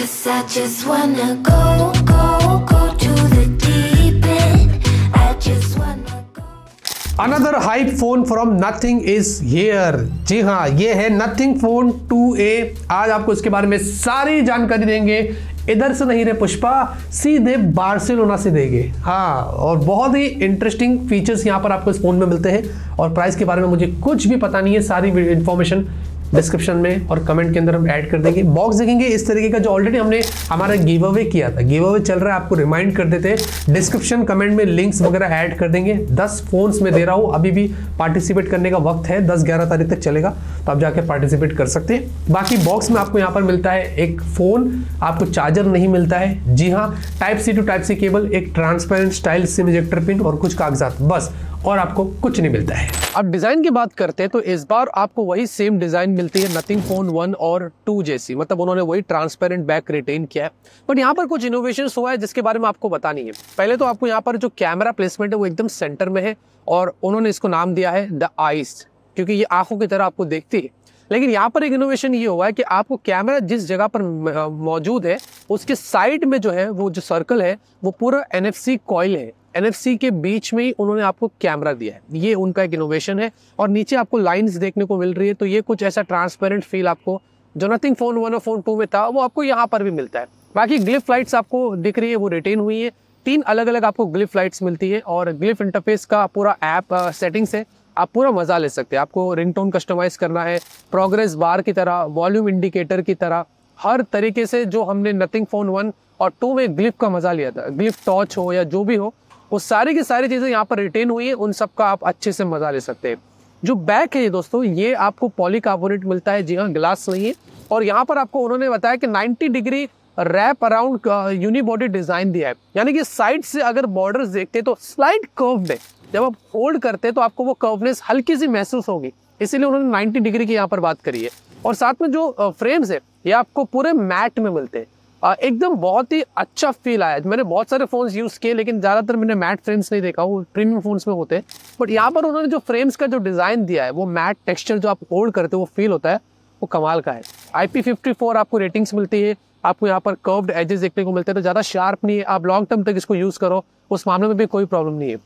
'Cause I just wanna go to the deep end. I just wanna go. Another hype phone from Nothing is here. जी हाँ, ये है nothing phone 2A। आज आपको इसके बारे में सारी जानकारी देंगे। इधर से नहीं रे पुष्पा, सीधे बार्सिलोना से देंगे। हाँ, और बहुत ही इंटरेस्टिंग फीचर्स यहाँ पर आपको इस फोन में मिलते हैं। और प्राइस के बारे में मुझे कुछ भी पता नहीं है, सारी इंफॉर्मेशन डिस्क्रिप्शन में और कमेंट के अंदर हम ऐड कर देंगे। बॉक्स देखेंगे इस तरीके का, जो ऑलरेडी हमने हमारा गिव अवे किया था, गिव अवे चल रहा है, आपको रिमाइंड कर देते हैं। डिस्क्रिप्शन कमेंट में लिंक्स वगैरह ऐड कर देंगे। 10 फोन्स में दे रहा हूँ, अभी भी पार्टिसिपेट करने का वक्त है, 10-11 तारीख तक चलेगा, तो आप जाके पार्टिसिपेट कर सकते हैं। बाकी बॉक्स में आपको यहाँ पर मिलता है एक फोन, आपको चार्जर नहीं मिलता है। जी हाँ, Type-C to Type-C केबल, एक transparent style SIM ejector pin और कुछ कागजात, बस, और आपको कुछ नहीं मिलता है। अब डिजाइन की बात करते हैं तो इस बार आपको वही सेम डिजाइन मिलती है नथिंग फोन 1 और 2 जैसी, मतलब उन्होंने वही ट्रांसपेरेंट बैक रिटेन किया है। बट यहाँ पर कुछ इनोवेशन हुआ है जिसके बारे में आपको बतानी है। पहले तो आपको यहाँ पर जो कैमरा प्लेसमेंट है वो एकदम सेंटर में है, और उन्होंने इसको नाम दिया है द आइस, क्योंकि ये आंखों की तरह आपको देखती है। लेकिन यहाँ पर एक इनोवेशन ये हुआ है कि आपको कैमरा जिस जगह पर मौजूद है उसके साइड में जो है वो जो सर्कल है वो पूरा NFC कॉइल है। NFC के बीच में ही उन्होंने आपको कैमरा दिया है, ये उनका एक इनोवेशन है। और नीचे आपको लाइंस देखने को मिल रही है, तो ये कुछ ऐसा ट्रांसपेरेंट फील आपको जो नथिंग फोन 1 और फोन 2 में था वो आपको यहाँ पर भी मिलता है। बाकी ग्लिफ लाइट्स आपको दिख रही है वो रिटेन हुई है। 3 अलग अलग आपको ग्लिफ लाइट्स मिलती है, और ग्लिफ इंटरफेस का पूरा ऐप सेटिंग्स है, आप पूरा मजा ले सकते हैं। आपको रिंगटोन कस्टमाइज करना है, प्रोग्रेस बार की तरह, वॉल्यूम इंडिकेटर की तरह, हर तरीके से जो हमने नथिंग फोन 1 और 2 में ग्लिफ का मजा लिया था, ग्लिफ टॉर्च हो या जो भी हो, वो सारी की सारी चीजें यहाँ पर रिटेन हुई है, उन सब का आप अच्छे से मजा ले सकते हैं। जो बैक है ये दोस्तों, ये आपको पॉलीकार्बोनेट मिलता है, जी हाँ, ग्लास नहीं है। और यहाँ पर आपको उन्होंने बताया कि 90 degree wrap around unibody design दिया है, यानी कि साइड से अगर बॉर्डर्स देखते हैं तो स्लाइड कर्व्ड है। जब आप होल्ड करते हैं तो आपको वो कर्वनेस हल्की सी महसूस होगी, इसीलिए उन्होंने 90 डिग्री की यहाँ पर बात करी है। और साथ में जो फ्रेम्स है ये आपको पूरे मैट में मिलते हैं, एकदम बहुत ही अच्छा फील आया। मैंने बहुत सारे फोन्स यूज किए, लेकिन ज़्यादातर मैंने मैट फ्रेम्स नहीं देखा, वो प्रीमियम फोन्स में होते हैं। बट यहाँ पर उन्होंने जो फ्रेम्स का जो डिज़ाइन दिया है, वो मैट टेक्सचर जो आप होल्ड करते हो वो फील होता है, वो कमाल का है। IP54 आपको रेटिंग्स मिलती है, आपको यहाँ पर कर्व्ड एजेस देखने को मिलते हैं, तो ज़्यादा शार्प नहीं है, आप लॉन्ग टर्म तक इसको यूज़ करो, उस मामले में भी कोई प्रॉब्लम नहीं है।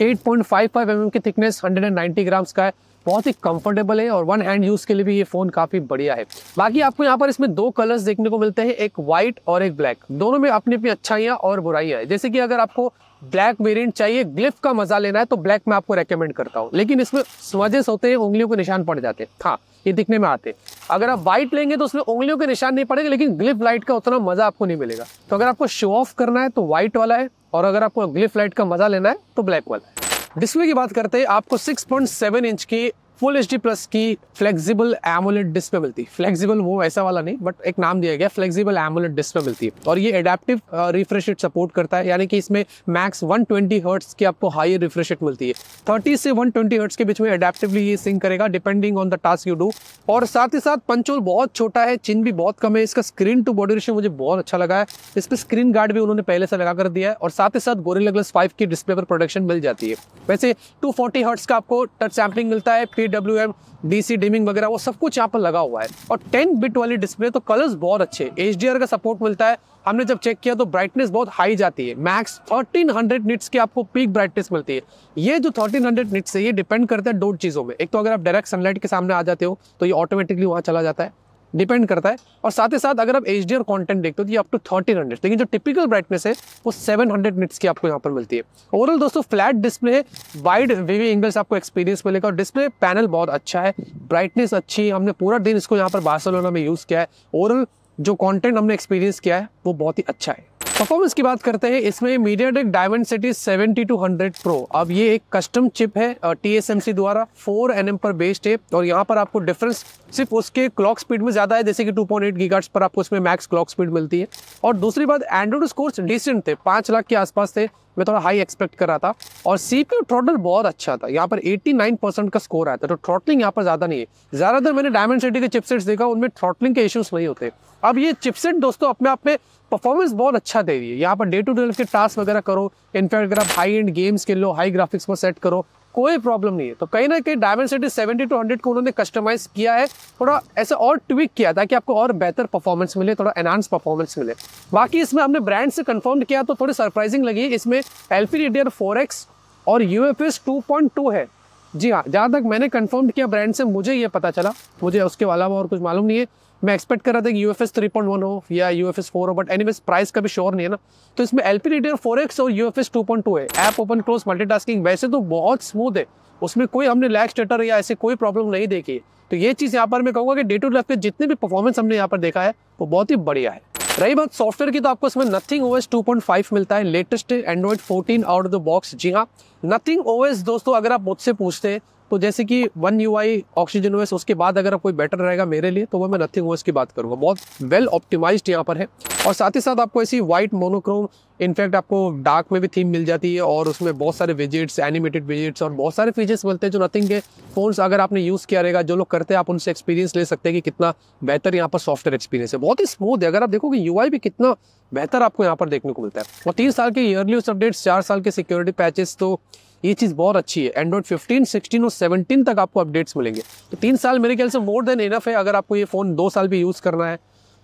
8.55 mm की थिकनेस, 190 ग्राम्स का है, बहुत ही कंफर्टेबल है, और वन हैंड यूज के लिए भी ये फोन काफी बढ़िया है। बाकी आपको यहाँ पर इसमें 2 कलर्स देखने को मिलते हैं, एक व्हाइट और एक ब्लैक। दोनों में अपनी अपनी अच्छाइयाँ और बुराइयां हैं। जैसे कि अगर आपको ब्लैक वेरिएंट चाहिए, ग्लिफ का मजा लेना है, तो ब्लैक में आपको रेकमेंड करता हूँ, लेकिन इसमें स्मजेस होते हैं, उंगलियों के निशान पड़ जाते हैं, हाँ, ये दिखने में आते हैं। अगर आप व्हाइट लेंगे तो उसमें उंगलियों के निशान नहीं पड़ेगा, लेकिन ग्लिफ लाइट का उतना मजा आपको नहीं मिलेगा। तो अगर आपको शो ऑफ करना है तो व्हाइट वाला है, और अगर आपको ग्लिफ लाइट का मजा लेना है तो ब्लैक वाला है। डिस्प्ले की बात करते हैं, आपको 6.7 इंच की फुल HD+ की फ्लेक्सिबल एमोलेड डिस्प्ले मिलती है। फ्लेक्सिबल वो ऐसा वाला नहीं, बट एक नाम दिया गया, फ्लेक्सिबल एमोलेड डिस्प्ले मिलती है। और ये एडेप्टिव रिफ्रेश रेट सपोर्ट करता है, यानी कि इसमें मैक्स 120 हर्ट्ज की आपको हाई रिफ्रेश रेट मिलती है। 30 से 120 हर्ट्ज के बीच में एडेप्टिवली ये सिंक करेगा, depending on the task you do. और साथ ही साथ पंच होल बहुत छोटा है, चिन भी बहुत कम है। इसका स्क्रीन टू बॉडी रेशियो मुझे बहुत अच्छा लगा है। इस पर स्क्रीन गार्ड भी उन्होंने पहले से लगा कर दिया है, और साथ ही साथ गोरिल्ला ग्लास 5 की डिस्प्ले पर प्रोटेक्शन मिल जाती है। वैसे 240 हर्ट्ज का आपको टच सैम्पलिंग मिलता है, PWM, DC डिमिंग वगैरह वो सब कुछ यहाँ पर लगा हुआ है। और 10 बिट वाली डिस्प्ले, तो कलर्स बहुत अच्छे, HDR का सपोर्ट मिलता है। हमने जब चेक किया तो ब्राइटनेस बहुत हाई जाती है, मैक्स 1300 निट्स की आपको पीक ब्राइटनेस मिलती है। ये जो 1300 निट्स है ये डिपेंड करता है 2 चीज़ों में। एक तो अगर आप डायरेक्ट सनलाइट के सामने आ जाते हो तो ये ऑटोमेटिकली वहाँ चला जाता है, डिपेंड करता है। और साथ ही साथ अगर आप HDR कंटेंट देखते हो तो ये अप टू 1300, लेकिन जो टिपिकल ब्राइटनेस है वो 700 निट्स की आपको यहाँ पर मिलती है। ओवरऑल दोस्तों फ्लैट डिस्प्ले है, वाइड विविंग एंगल्स आपको एक्सपीरियंस मिलेगा, और डिस्प्ले पैनल बहुत अच्छा है, ब्राइटनेस अच्छी है। हमने पूरा दिन इसको यहाँ पर बार्सिलोना में यूज़ किया है। ओवरऑल जो कंटेंट हमने एक्सपीरियंस किया है वो बहुत ही अच्छा है। परफॉर्मेंस की बात करते हैं, इसमें MediaTek Dimensity 7200 Pro, अब ये एक कस्टम चिप है TSMC द्वारा, 4 nm पर बेस्ड है। और यहाँ पर आपको डिफरेंस सिर्फ उसके क्लॉक स्पीड में ज़्यादा है, जैसे कि 2.8 GHz पर आपको इसमें मैक्स क्लॉक स्पीड मिलती है। और दूसरी बात, एंड्रॉइड स्कोर्स डिसेंट थे, 5 लाख के आसपास थे, मैं थोड़ा हाई एक्सपेक्ट कर रहा था। और CPU थ्रॉटल बहुत अच्छा था, यहाँ पर 89% का स्कोर आया था, तो थ्रॉटलिंग यहाँ पर ज़्यादा नहीं है। ज़्यादातर मैंने Dimensity के चिपसेट्स देखा, उनमें थ्रॉटलिंग के इश्यूज नहीं होते। अब ये चिपसेट दोस्तों अपने आप में परफॉर्मेंस बहुत अच्छा दे रही है। यहाँ पर डे टू डे के टास्क वगैरह करो, इनफैक्ट अगर आप हाई एंड गेम्स खेल लो, हाई ग्राफिक्स को सेट करो, कोई प्रॉब्लम नहीं है। तो कहीं ना कहीं Dimensity 70 to 100 को उन्होंने कस्टमाइज किया है, थोड़ा ऐसा और ट्विक किया ताकि आपको और बेहतर परफॉर्मेंस मिले, थोड़ा एनहांस परफॉर्मेंस मिले। बाकी इसमें हमने ब्रांड से कंफर्म किया तो थोड़ी सरप्राइजिंग लगी, इसमें LPDDR4X और UFS 2.2 है। जी हाँ, जहाँ तक मैंने कंफर्म किया ब्रांड से, मुझे ये पता चला, मुझे उसके अलावा और कुछ मालूम नहीं है। मैं एक्सपेक्ट कर रहा था कि UFS 3.1 हो या UFS 4 हो, बट एनीवेज प्राइस का भी श्योर नहीं है ना। तो इसमें LPDDR4X और UFS 2.2 है। ऐप ओपन क्लोज मल्टीटास्किंग वैसे तो बहुत स्मूथ है, उसमें कोई हमने लैग स्टेटर या ऐसे कोई प्रॉब्लम नहीं देखी है। तो ये चीज़ यहाँ पर मैं कहूँगा कि डे टू लाइफ के जितने भी परफॉर्मेंस हमने यहाँ पर देखा है वो बहुत ही बढ़िया है। रही बात सॉफ्टवेयर की, तो आपको इसमें Nothing OS 2.5 मिलता है, latest Android 14 out of the box. जी हाँ, Nothing OS दोस्तों अगर आप मुझसे पूछते हैं तो जैसे कि One UI, Oxygen OS, उसके बाद अगर कोई बेटर रहेगा मेरे लिए तो वो मैं Nothing OS की बात करूँगा। बहुत वेल ऑप्टिमाइज्ड यहाँ पर है, और साथ ही साथ आपको ऐसी वाइट मोनोक्रोम, इनफैक्ट आपको डार्क में भी थीम मिल जाती है, और उसमें बहुत सारे विजेट्स, एनिमेटेड विजेट्स और बहुत सारे फीचर्स मिलते हैं जो नथिंग के फोन्स अगर आपने यूज़ किया रहेगा, जो लोग करते हैं आप उनसे एक्सपीरियंस ले सकते हैं कि कितना बेहतर यहाँ पर सॉफ्टवेयर एक्सपीरियंस है। बहुत ही स्मूथ है, अगर आप देखोगे UI भी कितना बेहतर आपको यहाँ पर देखने को मिलता है। और 3 साल के ईयरली अपडेट्स, 4 साल के सिक्योरिटी पैचेस, तो ये चीज़ बहुत अच्छी है। एंड्रॉइड 15, 16 और 17 तक आपको अपडेट्स मिलेंगे, तो 3 साल मेरे ख्याल से मोर देन इनफ है। अगर आपको ये फ़ोन 2 साल भी यूज़ करना है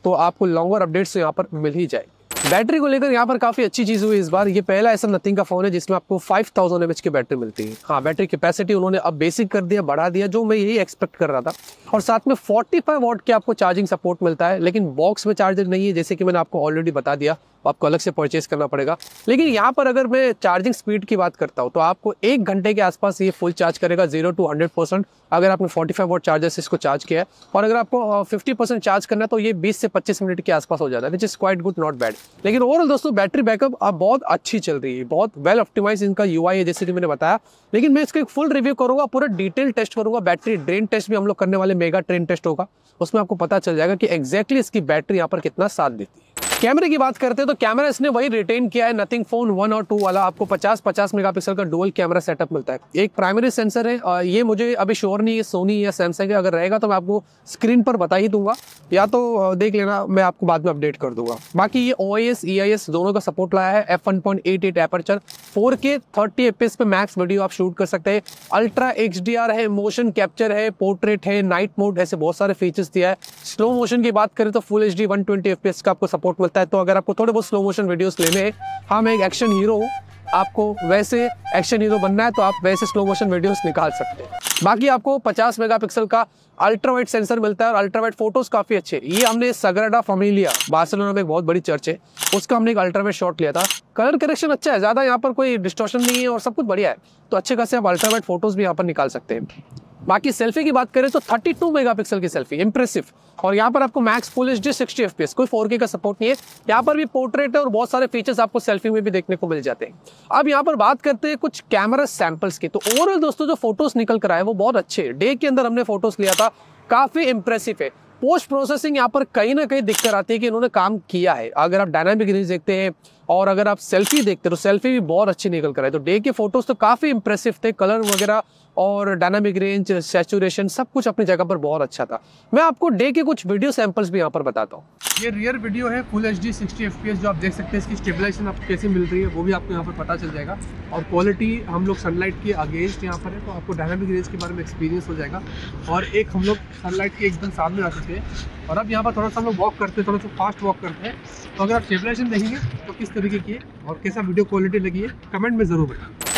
तो आपको लॉन्गर अपडेट्स यहाँ पर मिल ही जाएगी। बैटरी को लेकर यहाँ पर काफ़ी अच्छी चीज़ हुई इस बार। ये पहला ऐसा नथिंग का फ़ोन है जिसमें आपको 5000 mAh की बैटरी मिलती है। हाँ, बैटरी कैपेसिटी उन्होंने अब बेसिक कर दिया, बढ़ा दिया, जो मैं यही एक्सपेक्ट कर रहा था। और साथ में 45 वाट के आपको चार्जिंग सपोर्ट मिलता है, लेकिन बॉक्स में चार्जर नहीं है, जैसे कि मैंने आपको ऑलरेडी बता दिया, आपको अलग से परचेज करना पड़ेगा। लेकिन यहाँ पर अगर मैं चार्जिंग स्पीड की बात करता हूँ तो आपको 1 घंटे के आसपास ये फुल चार्ज करेगा 0 to 100%, अगर आपने 45 वाट चार्जर से इसको चार्ज किया है। और अगर आपको 50% चार्ज करना है तो ये 20 से 25 मिनट के आसपास हो जाता है, which is quite good, not bad. लेकिन ओवरऑल दोस्तों बैटरी बैकअप अब बहुत अच्छी चल रही है, बहुत वेल ऑप्टिमाइज इनका UI है, जैसे कि मैंने बताया। लेकिन मैं इसका एक फुल रिव्यू करूँगा, पूरा डिटेल टेस्ट करूँगा, बैटरी ड्रेन टेस्ट भी हम लोग करने वाले, मेगा ट्रेन टेस्ट होगा, उसमें आपको पता चल जाएगा कि एग्जैक्टली इसकी बैटरी यहाँ पर कितना साथ देती है। कैमरे की बात करते हैं तो कैमरा इसने वही रिटेन किया है, नथिंग फोन 1 और 2 वाला। आपको 50 मेगापिक्सल का डुअल कैमरा सेटअप मिलता है। एक प्राइमरी सेंसर है, ये मुझे अभी श्योर नहीं है सोनी या सैमसंग है, अगर रहेगा तो मैं आपको स्क्रीन पर बता ही दूंगा, या तो देख लेना, मैं आपको बाद में अपडेट कर दूंगा। बाकी ये OIS EIS दोनों का सपोर्ट लाया है। f1.88 एपर्चर, 4K 30 FPS पे मैक्स वीडियो आप शूट कर सकते हैं। अल्ट्रा HDR है, मोशन कैप्चर है, पोर्ट्रेट है, नाइट मोड, ऐसे बहुत सारे फीचर्स दिया है। स्लो मोशन की बात करें तो फुल HD 120 FPS का आपको सपोर्ट मिलता है। तो अगर आपको थोड़े बहुत स्लो मोशन वीडियोस लेने हैं, हाँ मैं एक एक्शन हीरो हूँ, आपको वैसे एक्शन हीरो बनना है तो आप वैसे स्लो मोशन वीडियोस निकाल सकते हैं। बाकी आपको 50 मेगापिक्सल का अल्ट्रा वाइड सेंसर मिलता है, और अल्ट्रा वाइड फोटोज काफी अच्छे। ये हमने सग्राडा फैमिलिया, बार्सिलोना में एक बहुत बड़ी चर्च है, उसका हमने एक अल्ट्रा वाइड शॉट लिया था। कलर करेक्शन अच्छा है, ज्यादा यहाँ पर कोई डिस्टॉर्शन नहीं है और सब कुछ बढ़िया है, तो अच्छे खासे आप अल्ट्रा वाइड फोटोज भी यहाँ पर निकाल सकते हैं। बाकी सेल्फी की बात करें तो 32 मेगापिक्सल की सेल्फी, इंप्रेसिव। और यहाँ पर आपको मैक्स फुल HD 60 FPS, कोई 4K का सपोर्ट नहीं है। यहाँ पर भी पोर्ट्रेट है और बहुत सारे फीचर्स आपको सेल्फी में भी देखने को मिल जाते हैं। अब यहाँ पर बात करते हैं कुछ कैमरा सैंपल्स की। तो ओवरऑल दोस्तों जो फोटोज निकल कर आए वो बहुत अच्छे, डे के अंदर हमने फोटोज लिया था, काफी इंप्रेसिव है। पोस्ट प्रोसेसिंग यहाँ पर कहीं ना कहीं दिक्कत आती है कि इन्होंने काम किया है। अगर आप डायनामिक रेंज देखते हैं और अगर आप सेल्फी देखते हैं तो सेल्फी भी बहुत अच्छी निकल कर आए। तो डे के फोटोज तो काफी इंप्रेसिव थे, कलर वगैरह और डायनामिक रेंज, सैचुरेशन, सब कुछ अपनी जगह पर बहुत अच्छा था। मैं आपको डे के कुछ वीडियो सैंपल्स भी यहाँ पर बताता हूँ। ये रियर वीडियो है, फुल HD 60 FPS, जो आप देख सकते हैं। इसकी स्टेबलाइजेशन आपको कैसे मिल रही है वो भी आपको यहाँ पर पता चल जाएगा। और क्वालिटी हम लोग सनलाइट के अगेंस्ट यहाँ पर है, तो आपको डायनामिक रेंज के बारे में एक्सपीरियंस हो जाएगा। और एक हम लोग सनलाइट के एकदम सामने आ चुके हैं, और अब यहाँ पर थोड़ा सा हम लोग वॉक करते हैं, थोड़ा सा फास्ट वॉक करते हैं। तो अगर आप स्टेबलाइजेशन देखेंगे तो किस तरीके की है और कैसा वीडियो क्वालिटी लगी है, कमेंट में ज़रूर बताएं।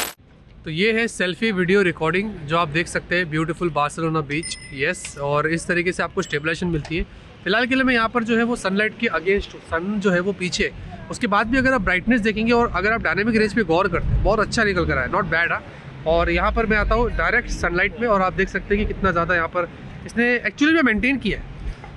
तो ये है सेल्फी वीडियो रिकॉर्डिंग, जो आप देख सकते हैं, ब्यूटीफुल बार्सिलोना बीच, यस। और इस तरीके से आपको स्टेबलाइजेशन मिलती है। फिलहाल के लिए मैं यहाँ पर जो है वो सनलाइट के अगेंस्ट हूँ, सन जो है वो पीछे। उसके बाद भी अगर आप ब्राइटनेस देखेंगे और अगर आप डायनामिक रेंज पे गौर करते हैं, बहुत अच्छा निकल कर आया, नॉट बैड। और यहाँ पर मैं आता हूँ डायरेक्ट सनलाइट में, और आप देख सकते हैं कि कितना ज़्यादा यहाँ पर इसने एक्चुअली में मेंटेन किया है।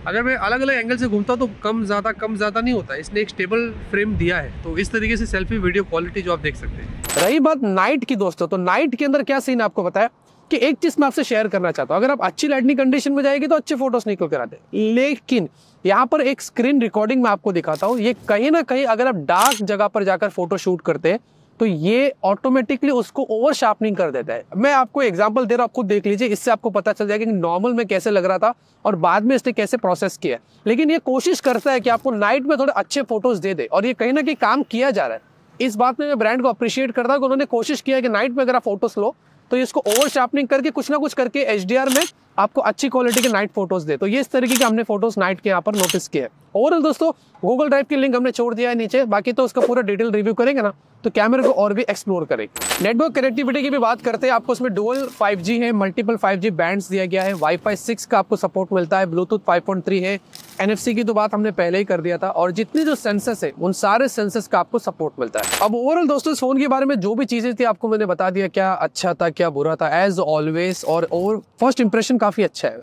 अगर मैं अलग अलग एंगल से घूमता हूँ तो कम ज़्यादा नहीं होता, इसने एक स्टेबल फ्रेम दिया है। तो इस तरीके से सेल्फी वीडियो क्वालिटी जो आप देख सकते हैं। रही बात नाइट की दोस्तों, तो नाइट के अंदर क्या सीन आपको बताया कि एक चीज मैं आपसे शेयर करना चाहता हूँ। अगर आप अच्छी लाइटनिंग कंडीशन में जाएगी तो अच्छे फोटोज निकल कर आते हैं, लेकिन यहाँ पर एक स्क्रीन रिकॉर्डिंग मैं आपको दिखाता हूँ। ये कहीं ना कहीं अगर आप डार्क जगह पर जाकर फोटो शूट करते हैं तो ये ऑटोमेटिकली उसको ओवर शार्पनिंग कर देता है। मैं आपको एग्जांपल दे रहा हूँ, आप खुद देख लीजिए, इससे आपको पता चल जाएगा कि नॉर्मल में कैसे लग रहा था और बाद में इसने कैसे प्रोसेस किया। लेकिन ये कोशिश करता है कि आपको नाइट में थोड़े अच्छे फोटोज दे दे, और ये कहीं ना कहीं काम किया जा रहा है। इस बात में मैं ब्रांड को अप्रिशिएट करता हूँ कि उन्होंने कोशिश किया कि नाइट में अगर आप फोटोज लो तो इसको ओवर शार्पनिंग करके कुछ ना कुछ करके HDR में आपको अच्छी क्वालिटी के नाइट फोटोज दे। तो ये इस तरीके के हमने फोटोज नाइट के यहाँ पर नोटिस किए हैं। ओवरऑल दोस्तों गूगल ड्राइव की लिंक हमने छोड़ दिया है नीचे, बाकी तो उसका पूरा डिटेल रिव्यू करेंगे ना तो कैमरे को और भी एक्सप्लोर करेंगे। नेटवर्क कनेक्टिविटी की भी बात करते हैं, आपको उसमें डुअल 5G है, मल्टीपल 5G बैंड्स दिया गया है, वाईफाई 6 का आपको सपोर्ट मिलता है, ब्लूटूथ 5.3 है, NFC की तो बात हमने पहले ही कर दिया था, और जितने जो सेंसर्स है उन सारे सेंसर्स का आपको सपोर्ट मिलता है। अब ओवरऑल दोस्तों इस फोन के बारे में जो भी चीजें थी आपको मैंने बता दिया, क्या अच्छा था क्या बुरा था एज ऑलवेज, और फर्स्ट इंप्रेशन काफी अच्छा है,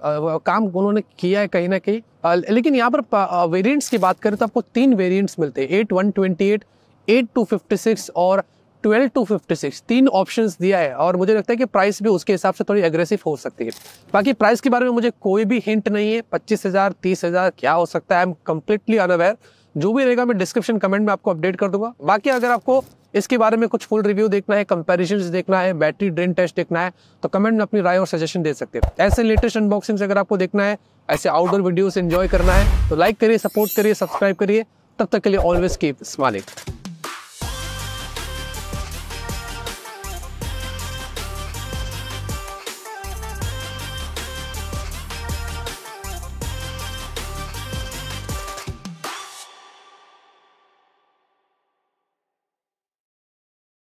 काम उन्होंने किया है कहीं ना कहीं। लेकिन यहाँ पर वेरिएंट्स की बात करें तो आपको 3 वेरिएंट्स मिलते हैं, 8/128, 8/256 और 12/256, 3 ऑप्शंस दिया है, और मुझे लगता है कि प्राइस भी उसके हिसाब से थोड़ी एग्रेसिव हो सकती है। बाकी प्राइस के बारे में मुझे कोई भी हिंट नहीं है, 25,000 30,000 क्या हो सकता है, आई एम कम्प्लीटली अनअवेयर। जो भी रहेगा मैं डिस्क्रिप्शन कमेंट में आपको अपडेट कर दूंगा। बाकी अगर आपको इसके बारे में कुछ फुल रिव्यू देखना है, कंपैरिजंस देखना है, बैटरी ड्रेन टेस्ट देखना है, तो कमेंट में अपनी राय और सजेशन दे सकते हैं। ऐसे लेटेस्ट अनबॉक्सिंग्स अगर आपको देखना है, ऐसे आउटडोर वीडियोस एंजॉय करना है तो लाइक करिए, सपोर्ट करिए, सब्सक्राइब करिए। तब तक के लिए ऑलवेज कीप स्माइलिंग।